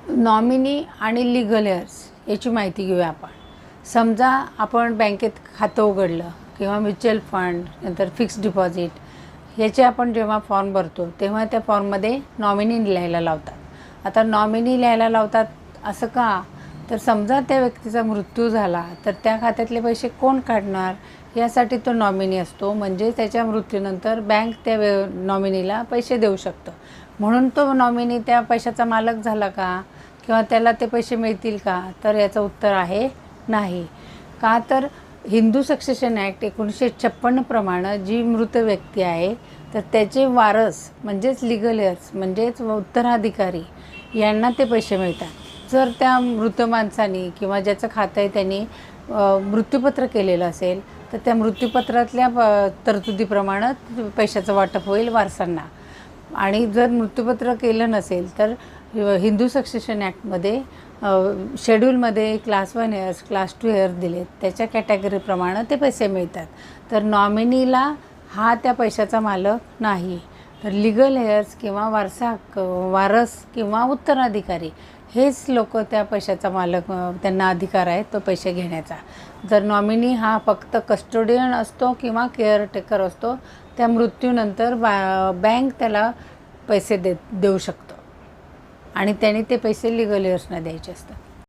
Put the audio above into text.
Nominee आणि legal hairs याची माहिती घेऊया आपण. समजा आपण बँकेत खातं उघडलं किंवा म्युच्युअल फंड, नंतर फिक्स्ड डिपॉझिट याचे आपण जेव्हा फॉर्म भरतो तेव्हा त्या फॉर्ममध्ये नॉमिनी लिहायला लावतात. आता नॉमिनी लिहायला लावतात असं का? तर समजा त्या व्यक्तीचा मृत्यू झाला तर त्या खात्यातले पैसे कोण काढणार यासाठी तो नॉमिनी असतो. म्हणजे त्याच्या मृत्यूनंतर बँक त्या नॉमिनीला पैसे देऊ शकतं. म्हणून तो नॉमिनी त्या पैशाचा मालक झाला का? किंवा त्याला ते पैसे मिळतील का? तर याचं उत्तर आहे नाही. का? तर हिंदू सक्सेशन ॲक्ट 1956 प्रमाणे जी मृत व्यक्ती आहे तर त्याचे वारस म्हणजेच लीगल हेअर्स म्हणजेच उत्तराधिकारी यांना ते पैसे मिळतात. जर त्या मृत माणसाने किंवा ज्याचं खातं आहे त्यांनी मृत्यूपत्र केलेलं असेल तर त्या मृत्यूपत्रातल्या तरतुदीप्रमाणे पैशाचं वाटप होईल वारसांना. आणि जर मृत्यूपत्र केलं नसेल तर हिंदू सक्सेशन ॲक्टमध्ये शेड्यूलमध्ये क्लास 1 हेअर्स, क्लास 2 हेअर्स दिलेत, त्याच्या कॅटेगरीप्रमाणे ते पैसे मिळतात. तर नॉमिनीला हा त्या पैशाचा मालक नाही. तर लीगल हेअर्स किंवा वारस किंवा उत्तराधिकारी हेच लोक त्या पैशाचा मालक, त्यांना अधिकार आहे तो पैसे घेण्याचा. जर नॉमिनी हा फक्त कस्टोडियन असतो किंवा केअरटेकर असतो, त्या मृत्यूनंतर बँक त्याला पैसे देऊ शकतो आणि त्याने ते पैसे लीगल हेअर्सना द्यायचे असतात.